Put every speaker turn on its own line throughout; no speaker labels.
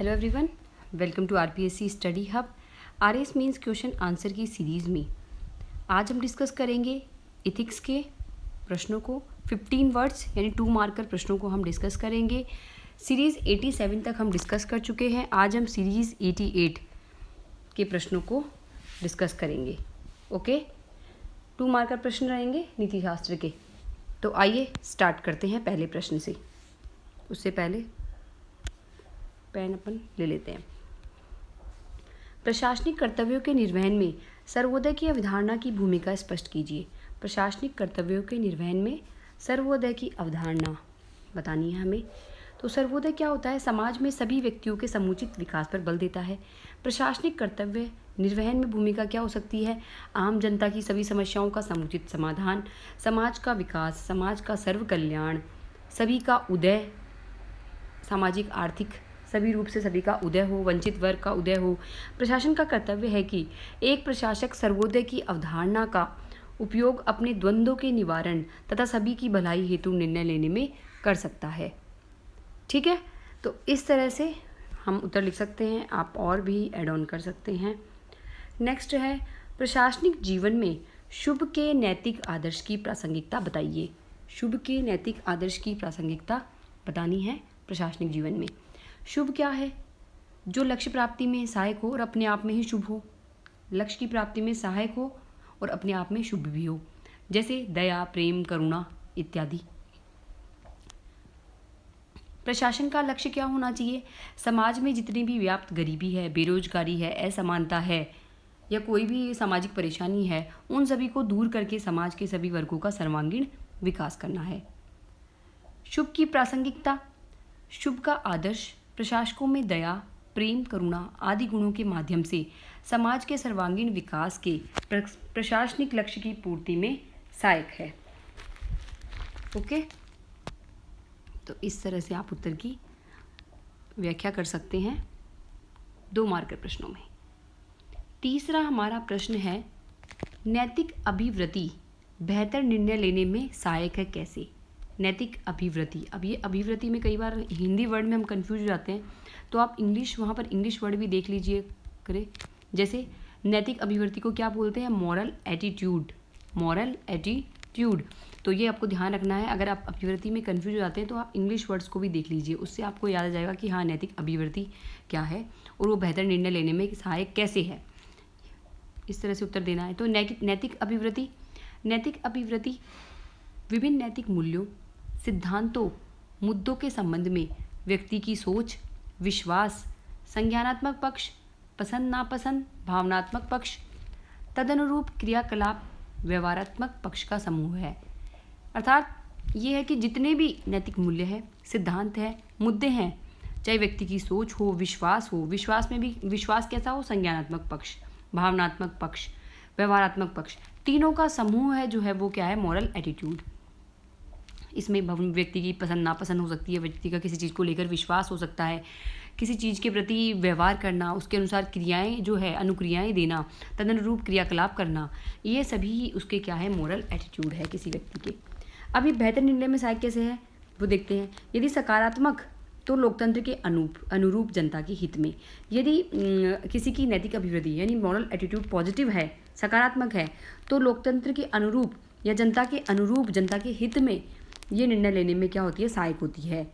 Hello everyone, welcome to RPSC study hub. RS means question answer की series में आज हम डिस्कस करेंगे इथिक्स के प्रश्नों को। 15 वर्ड्स यानी 2 मार्कर प्रश्नों को हम डिस्कस करेंगे। सीरीज़ 87 तक हम डिस्कस कर चुके हैं। आज हम सीरीज़ 88 के प्रश्नों को डिस्कस करेंगे। ओके, 2 मार्कर प्रश्न रहेंगे नीति शास्त्र के। तो आइए स्टार्ट करते हैं पहले प्रश्न से। उससे पहले पेन अपन ले लेते हैं। प्रशासनिक कर्तव्यों के निर्वहन में सर्वोदय की अवधारणा की भूमिका स्पष्ट कीजिए। प्रशासनिक कर्तव्यों के निर्वहन में सर्वोदय की अवधारणा बतानी है हमें। तो सर्वोदय क्या होता है? समाज में सभी व्यक्तियों के समुचित विकास पर बल देता है। प्रशासनिक कर्तव्य निर्वहन में भूमिका क्या हो सकती है? आम जनता की सभी समस्याओं का समुचित समाधान, समाज का विकास, समाज का सर्व कल्याण, सभी का उदय, सामाजिक आर्थिक सभी रूप से सभी का उदय हो, वंचित वर्ग का उदय हो। प्रशासन का कर्तव्य है कि एक प्रशासक सर्वोदय की अवधारणा का उपयोग अपने द्वंद्वों के निवारण तथा सभी की भलाई हेतु निर्णय लेने में कर सकता है। ठीक है, तो इस तरह से हम उत्तर लिख सकते हैं। आप और भी ऐड ऑन कर सकते हैं। नेक्स्ट है, प्रशासनिक जीवन में शुभ के नैतिक आदर्श की प्रासंगिकता बताइए। शुभ के नैतिक आदर्श की प्रासंगिकता बतानी है प्रशासनिक जीवन में। शुभ क्या है? जो लक्ष्य प्राप्ति में सहायक हो और अपने आप में ही शुभ हो। लक्ष्य की प्राप्ति में सहायक हो और अपने आप में शुभ भी हो, जैसे दया, प्रेम, करुणा इत्यादि। प्रशासन का लक्ष्य क्या होना चाहिए? समाज में जितनी भी व्याप्त गरीबी है, बेरोजगारी है, असमानता है या कोई भी सामाजिक परेशानी है, उन सभी को दूर करके समाज के सभी वर्गों का सर्वांगीण विकास करना है। शुभ की प्रासंगिकता, शुभ का आदर्श प्रशासकों में दया, प्रेम, करुणा आदि गुणों के माध्यम से समाज के सर्वांगीण विकास के प्रशासनिक लक्ष्य की पूर्ति में सहायक है। ओके, तो इस तरह से आप उत्तर की व्याख्या कर सकते हैं 2 मार्कर प्रश्नों में। तीसरा हमारा प्रश्न है, नैतिक अभिवृत्ति बेहतर निर्णय लेने में सहायक है कैसे? नैतिक अभिवृत्ति, अब ये अभिवृत्ति में कई बार हिंदी वर्ड में हम कंफ्यूज हो जाते हैं, तो आप वहाँ पर इंग्लिश वर्ड भी देख लीजिए करें। जैसे नैतिक अभिवृत्ति को क्या बोलते हैं? Moral attitude. मॉरल एटीट्यूड, तो ये आपको ध्यान रखना है। अगर आप अभिवृत्ति में कंफ्यूज हो जाते हैं तो आप इंग्लिश वर्ड्स को भी देख लीजिए, उससे आपको याद आ जाएगा कि हाँ, नैतिक अभिवृत्ति क्या है और वो बेहतर निर्णय लेने में सहायक कैसे है। इस तरह से उत्तर देना है। तो नैतिक अभिवृत्ति, नैतिक अभिवृत्ति विभिन्न नैतिक मूल्यों, सिद्धांतों, मुद्दों के संबंध में व्यक्ति की सोच, विश्वास, संज्ञानात्मक पक्ष, पसंद नापसंद, भावनात्मक पक्ष, तदनुरूप क्रियाकलाप, व्यवहारात्मक पक्ष का समूह है। अर्थात ये है कि जितने भी नैतिक मूल्य है, सिद्धांत है, मुद्दे हैं, चाहे व्यक्ति की सोच हो, विश्वास हो, विश्वास में भी विश्वास कैसा हो? संज्ञानात्मक पक्ष, भावनात्मक पक्ष, व्यवहारात्मक पक्ष, तीनों का समूह है जो है वो क्या है? Moral attitude. इसमें व्यक्ति की पसंद नापसंद हो सकती है, व्यक्ति का किसी चीज़ को लेकर विश्वास हो सकता है, किसी चीज़ के प्रति व्यवहार करना, उसके अनुसार क्रियाएं जो है, अनुक्रियाएं देना, तदनुरूप क्रियाकलाप करना, ये सभी उसके क्या है? मॉरल एटीट्यूड है किसी व्यक्ति के। अभी बेहतर निर्णय में सहायक कैसे है वो देखते हैं। यदि सकारात्मक तो लोकतंत्र के अनुरूप जनता के हित में। यदि किसी की नैतिक अभिवृद्धि यानी मॉरल एटीट्यूड पॉजिटिव है, सकारात्मक है, तो लोकतंत्र के अनुरूप या जनता के अनुरूप, जनता के हित में ये निर्णय लेने में क्या होती है? सहायक होती है।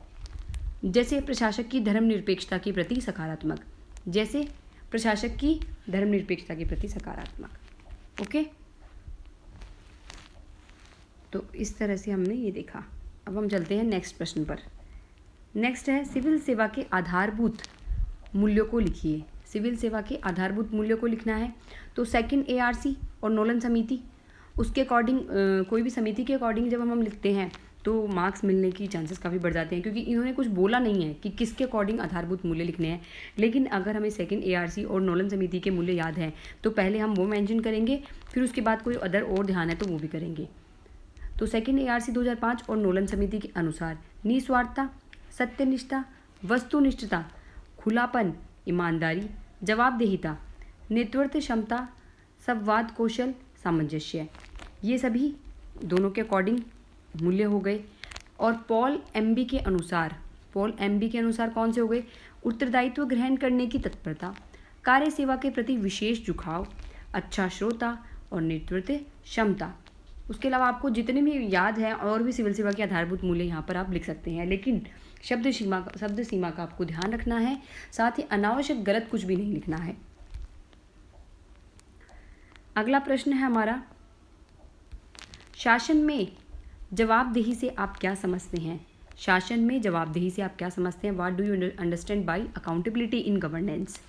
जैसे प्रशासक की धर्मनिरपेक्षता के प्रति सकारात्मक, जैसे प्रशासक की धर्मनिरपेक्षता के प्रति सकारात्मक। ओके, तो इस तरह से हमने ये देखा। अब हम चलते हैं नेक्स्ट प्रश्न पर। नेक्स्ट है, सिविल सेवा के आधारभूत मूल्यों को लिखिए। सिविल सेवा के आधारभूत मूल्यों को लिखना है। तो सेकंड ARC और नोलन समिति, उसके अकॉर्डिंग कोई भी समिति के अकॉर्डिंग जब हम लिखते हैं तो मार्क्स मिलने की चांसेस काफ़ी बढ़ जाते हैं, क्योंकि इन्होंने कुछ बोला नहीं है कि किसके अकॉर्डिंग आधारभूत मूल्य लिखने हैं। लेकिन अगर हमें सेकंड ARC और नोलन समिति के मूल्य याद हैं तो पहले हम वो मेंशन करेंगे, फिर उसके बाद कोई अदर और ध्यान है तो वो भी करेंगे। तो सेकंड ARC 2005 और नोलन समिति के अनुसार निस्वार्थता, सत्यनिष्ठा, वस्तुनिष्ठता, खुलापन, ईमानदारी, जवाबदेहिता, नेतृत्व क्षमता, संवाद कौशल, सामंजस्य, ये सभी दोनों के अकॉर्डिंग मूल्य हो गए। और पॉल MB के अनुसार पॉल एमबी के अनुसार कौन से हो गए? उत्तरदायित्व ग्रहण करने की तत्परता, कार्य सेवा के प्रति विशेष झुकाव, अच्छा श्रोता और नेतृत्व क्षमता। उसके अलावा आपको जितने भी याद हैं और भी सिविल सेवा के आधारभूत मूल्य यहाँ पर आप लिख सकते हैं, लेकिन शब्द सीमा का आपको ध्यान रखना है, साथ ही अनावश्यक गलत कुछ भी नहीं लिखना है। अगला प्रश्न है हमारा, शासन में जवाबदेही से आप क्या समझते हैं? शासन में जवाबदेही से आप क्या समझते हैं? What do you understand by accountability in governance?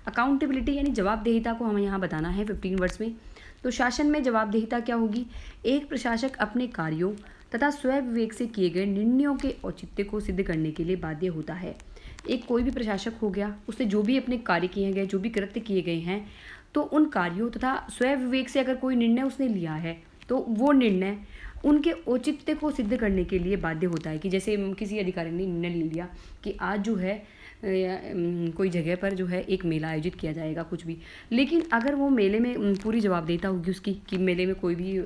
Accountability यानी जवाबदेहिता को हमें यहाँ बताना है 15 वर्ड्स में। तो शासन में जवाबदेहिता क्या होगी? एक प्रशासक अपने कार्यों तथा स्वयं विवेक से किए गए निर्णयों के औचित्य को सिद्ध करने के लिए बाध्य होता है। एक कोई भी प्रशासक हो गया, उससे जो भी अपने कार्य किए गए, जो भी कृत्य किए गए हैं, तो उन कार्यों तथा स्वयं विवेक से अगर कोई निर्णय उसने लिया है तो वो निर्णय उनके औचित्य को सिद्ध करने के लिए बाध्य होता है। कि जैसे किसी अधिकारी ने निर्णय ले लिया कि आज जो है कोई जगह पर जो है एक मेला आयोजित किया जाएगा कुछ भी, लेकिन अगर वो मेले में पूरी जवाबदेहिता होगी उसकी कि मेले में कोई भी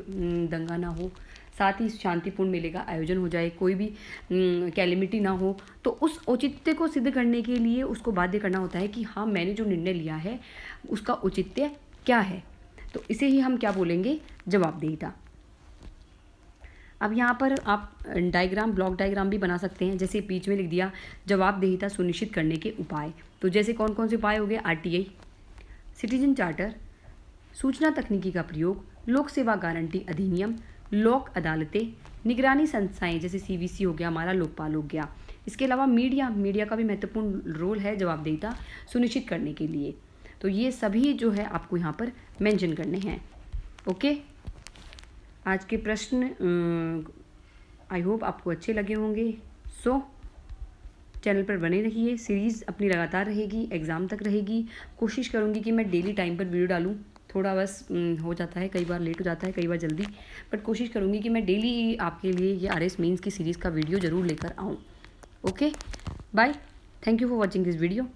दंगा ना हो, साथ ही शांतिपूर्ण मेले का आयोजन हो जाए, कोई भी कैलेमिटी ना हो, तो उस औचित्य को सिद्ध करने के लिए उसको बाध्य करना होता है कि हाँ मैंने जो निर्णय लिया है उसका औचित्य क्या है। तो इसे ही हम क्या बोलेंगे? जवाबदेहिता। अब यहाँ पर आप ब्लॉक डायग्राम भी बना सकते हैं। जैसे बीच में लिख दिया जवाबदेहिता सुनिश्चित करने के उपाय, तो जैसे कौन कौन से उपाय हो गए? आरटीआई, सिटीजन चार्टर, सूचना तकनीकी का प्रयोग, लोक सेवा गारंटी अधिनियम, लोक अदालतें, निगरानी संस्थाएं जैसे सीवीसी हो गया, हमारा लोकपाल हो गया। इसके अलावा मीडिया का भी महत्वपूर्ण रोल है जवाबदेहिता सुनिश्चित करने के लिए। तो ये सभी जो है आपको यहाँ पर मेंशन करने हैं। ओके, आज के प्रश्न आई होप आपको अच्छे लगे होंगे। सो चैनल पर बने रहिए, सीरीज़ अपनी लगातार रहेगी, एग्ज़ाम तक रहेगी। कोशिश करूँगी कि मैं डेली टाइम पर वीडियो डालूँ। थोड़ा बस हो जाता है, कई बार लेट हो जाता है, कई बार जल्दी, बट कोशिश करूँगी कि मैं डेली आपके लिए ये आरएस मेंस की सीरीज़ का वीडियो ज़रूर लेकर आऊँ। Okay, bye, thank you for watching this video.